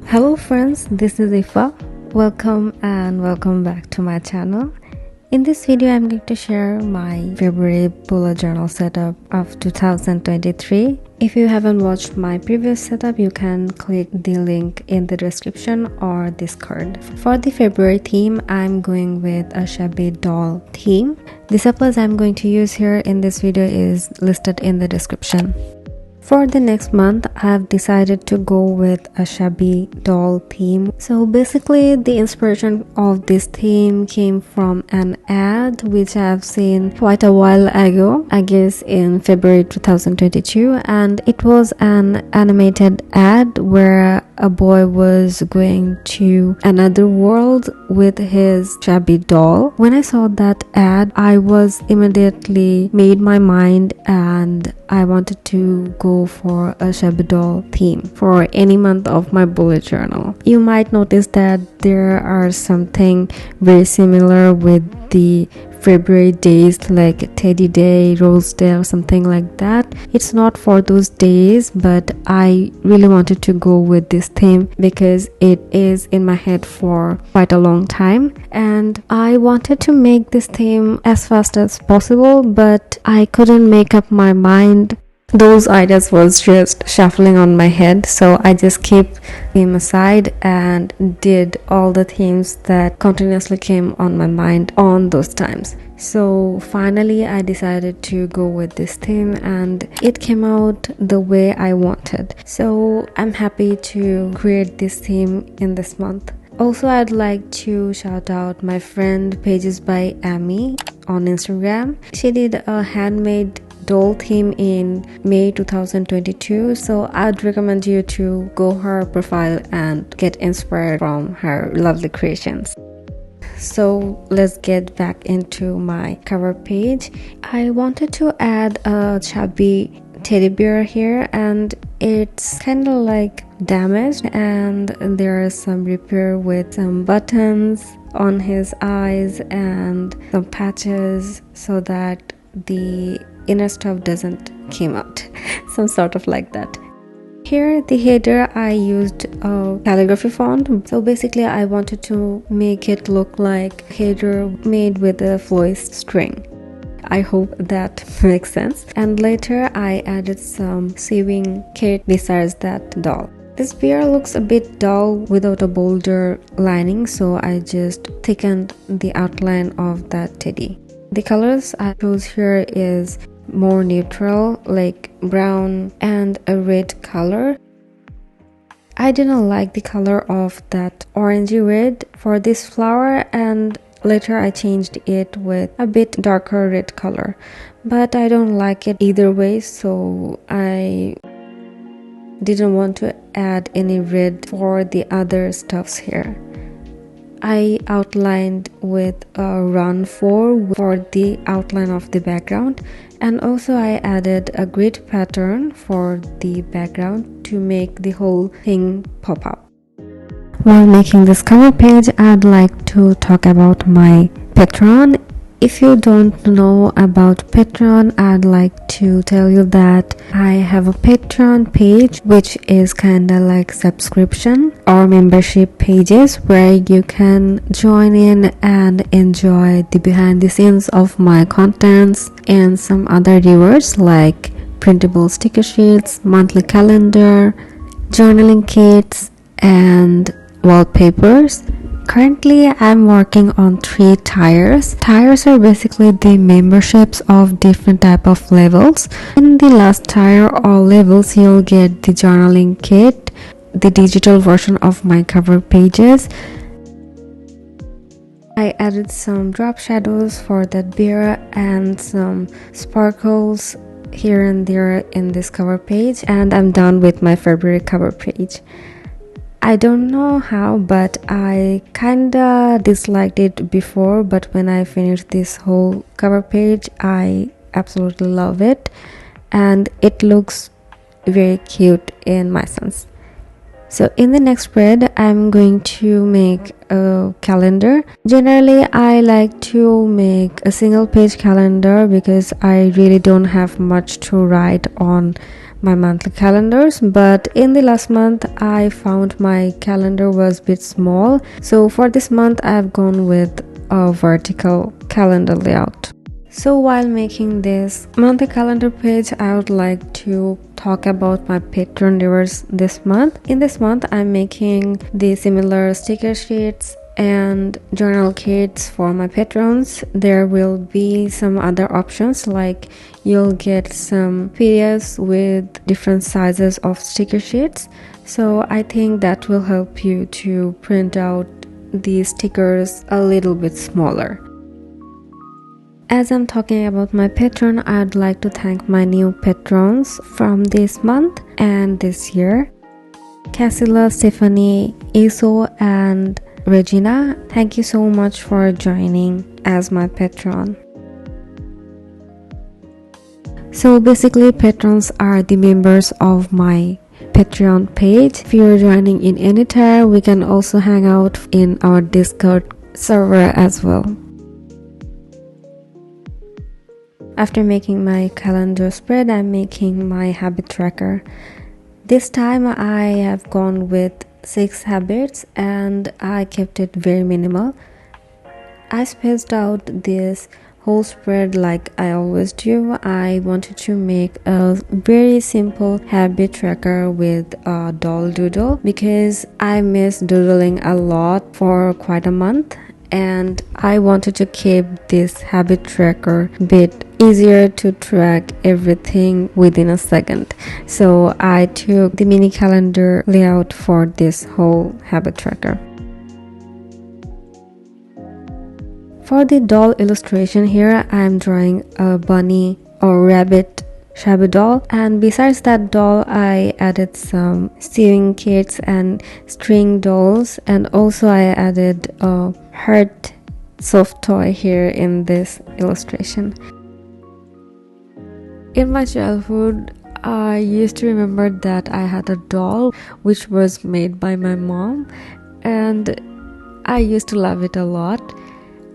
Hello friends, this is Ifa. Welcome back to my channel. In this video, I'm going to share my February bullet journal setup of 2023. If you haven't watched my previous setup, you can click the link in the description or this card. For the February theme, I'm going with a shabby doll theme. The supplies I'm going to use here in this video is listed in the description. For the next month, I've decided to go with a shabby doll theme. So basically, the inspiration of this theme came from an ad which I've seen quite a while ago, I guess in February 2022, and it was an animated ad where a boy was going to another world with his shabby doll. When I saw that ad, I was immediately made my mind and I wanted to go for a shabby doll theme for any month of my bullet journal. You might notice that there are something very similar with the February days like Teddy Day, Rose Day or something like that. It's not for those days, but I really wanted to go with this theme because it is in my head for quite a long time and I wanted to make this theme as fast as possible, but I couldn't make up my mind. Those ideas was just shuffling on my head, so I just kept them aside and did all the themes that continuously came on my mind on those times. So finally I decided to go with this theme and it came out the way I wanted. So I'm happy to create this theme in this month. Also, I'd like to shout out my friend Pages by Amy on Instagram. She did a handmade doll theme in May 2022, so I'd recommend you to go her profile and get inspired from her lovely creations. So let's get back into my cover page. I wanted to add a chubby teddy bear here and it's kind of like damaged and there is some repair with some buttons on his eyes and some patches so that the inner stuff doesn't came out some sort of like that. Here the header I used a calligraphy font, so basically I wanted to make it look like a header made with a florist string. I hope that makes sense. And later I added some sewing kit besides that doll. This bear looks a bit dull without a bolder lining, so I just thickened the outline of that teddy. The colors I chose here is more neutral, like brown and a red color. I didn't like the color of that orangey red for this flower and later I changed it with a bit darker red color, but I don't like it either way, so I didn't want to add any red for the other stuffs here. I outlined with a run for the outline of the background, and also I added a grid pattern for the background to make the whole thing pop up. While making this cover page, I'd like to talk about my Patreon. If you don't know about Patreon, I'd like to tell you that I have a Patreon page which is kinda like subscription or membership pages where you can join in and enjoy the behind the scenes of my contents and some other rewards like printable sticker sheets, monthly calendar, journaling kits and wallpapers. Currently, I'm working on 3 tiers. Tiers are basically the memberships of different type of levels. In the last tier or levels, you'll get the journaling kit, the digital version of my cover pages. I added some drop shadows for that bear and some sparkles here and there in this cover page, and I'm done with my February cover page. I don't know how, but I kinda disliked it before, but when I finished this whole cover page, I absolutely love it and it looks very cute in my sense. So in the next spread, I'm going to make a calendar. Generally, I like to make a single page calendar because I really don't have much to write on my monthly calendars, but in the last month I found my calendar was a bit small, so for this month I've gone with a vertical calendar layout. So while making this monthly calendar page, I would like to talk about my Patreon viewers this month. In this month, I'm making the similar sticker sheets and journal kits for my patrons. There will be some other options, like you'll get some PDFs with different sizes of sticker sheets. So I think that will help you to print out the stickers a little bit smaller. As I'm talking about my Patreon, I'd like to thank my new patrons from this month and this year: Cassila, Stephanie, Iso, and Regina. Thank you so much for joining as my patron. So basically, patrons are the members of my Patreon page. If you're joining in any tier, we can also hang out in our Discord server as well. After making my calendar spread, I'm making my habit tracker. This time I have gone with 6 habits and I kept it very minimal. I spaced out this whole spread like I always do. I wanted to make a very simple habit tracker with a doll doodle because I miss doodling a lot for quite a month, and I wanted to keep this habit tracker a bit easier to track everything within a second. So I took the mini calendar layout for this whole habit tracker. For the doll illustration here, I'm drawing a bunny or rabbit shabby doll, and besides that doll I added some sewing kits and string dolls, and also I added a heart soft toy here in this illustration. In my childhood, I used to remember that I had a doll which was made by my mom, and I used to love it a lot.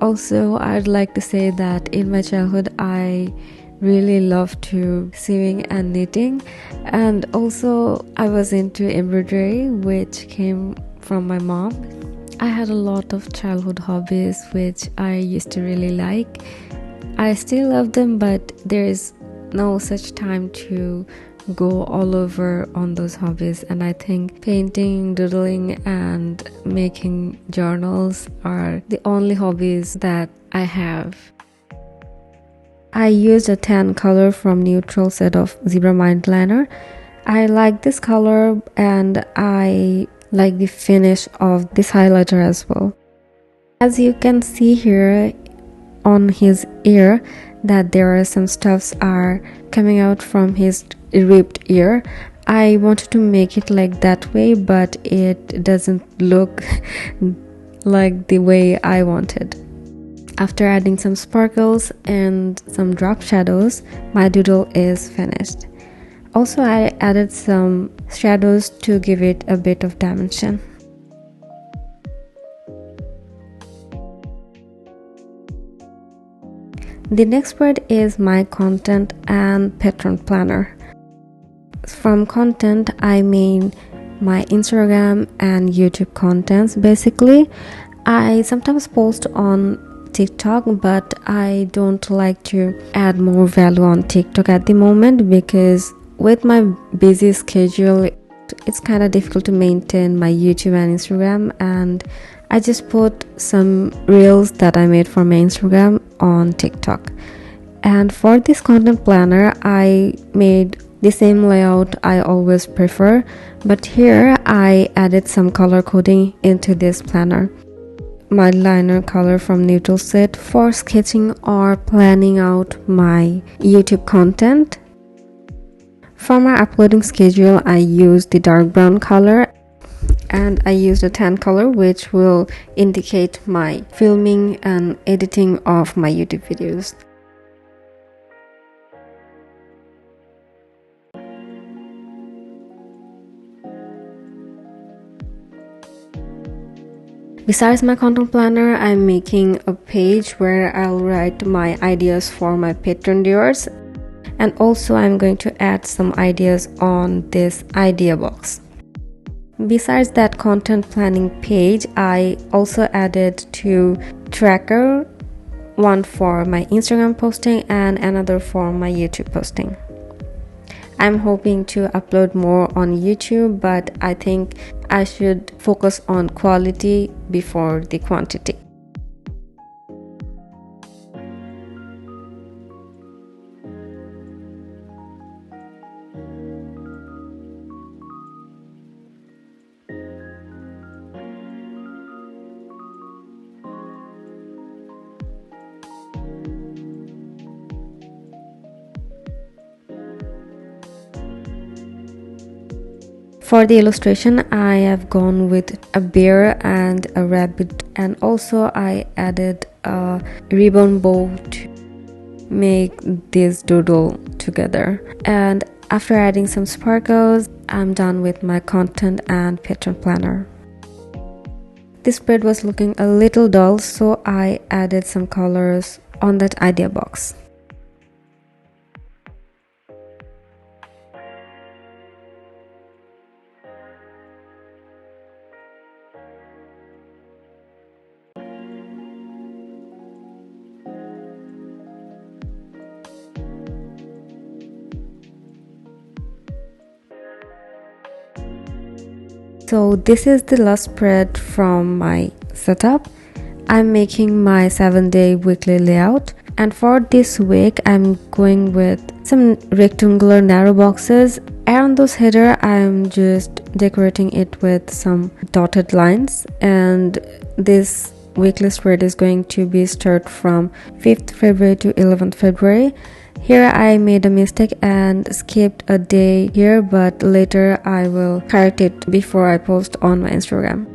Also, I'd like to say that in my childhood I really loved to sewing and knitting, and also I was into embroidery, which came from my mom. I had a lot of childhood hobbies which I used to really like. I still love them, but there is no such time to go all over on those hobbies, and I think painting, doodling, and making journals are the only hobbies that I have. I used a tan color from neutral set of zebra mind liner. I like this color and I like the finish of this highlighter as well. As you can see here on his ear, that there are some stuffs are coming out from his ripped ear. I wanted to make it like that way, but it doesn't look like the way I wanted. After adding some sparkles and some drop shadows, my doodle is finished. Also, I added some shadows to give it a bit of dimension. The next part is my content and patron planner. From content, I mean my Instagram and YouTube contents. Basically, I sometimes post on TikTok, but I don't like to add more value on TikTok at the moment because with my busy schedule, it's kind of difficult to maintain my YouTube and Instagram, and I just put some reels that I made for my Instagram on TikTok. And for this content planner, I made the same layout I always prefer, but here I added some color coding into this planner. My liner color from neutral set for sketching or planning out my YouTube content. For my uploading schedule, I used the dark brown color, and I used a tan color which will indicate my filming and editing of my YouTube videos. Besides my content planner, I'm making a page where I'll write my ideas for my Patreon viewers, And also I'm going to add some ideas on this idea box. Besides that content planning page, I also added two tracker, one for my Instagram posting and another for my YouTube posting. I'm hoping to upload more on YouTube, but I think I should focus on quality before the quantity. For the illustration, I have gone with a bear and a rabbit, and also I added a ribbon bow to make this doodle together. And after adding some sparkles, I'm done with my content and pattern planner. This spread was looking a little dull, so I added some colors on that idea box. So this is the last spread from my setup. I'm making my 7-day weekly layout, and for this week I'm going with some rectangular narrow boxes. Around those header I'm just decorating it with some dotted lines, and this weekly spread is going to be start from 5th February to 11th February. Here I made a mistake and skipped a day here, but later I will correct it before I post on my Instagram.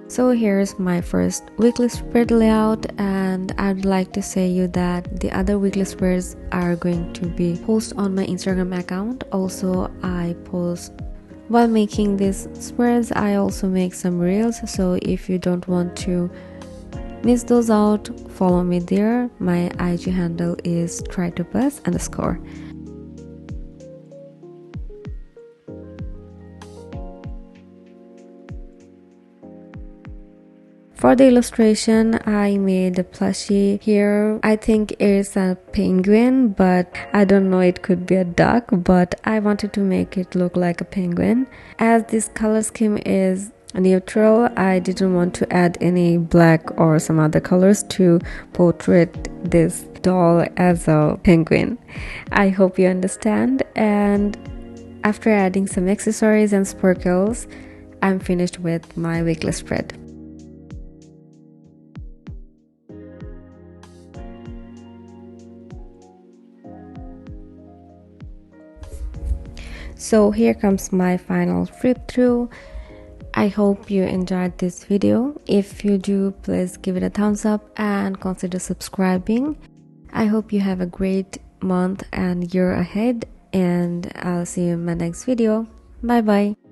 So here's my first weekly spread layout, and I'd like to say you that the other weekly spreads are going to be posted on my Instagram account. Also, I post while making these spreads, I also make some reels, so if you don't want to miss those out, follow me there. My IG handle is try2plus_. For the illustration, I made a plushie here. I think it's a penguin, but I don't know, it could be a duck, but I wanted to make it look like a penguin. As this color scheme is neutral, I didn't want to add any black or some other colors to portray this doll as a penguin. I hope you understand. And after adding some accessories and sparkles, I'm finished with my weekly spread. So here comes my final flip through. I hope you enjoyed this video. If you do, please give it a thumbs up and consider subscribing. I hope you have a great month and year ahead, and I'll see you in my next video. Bye bye.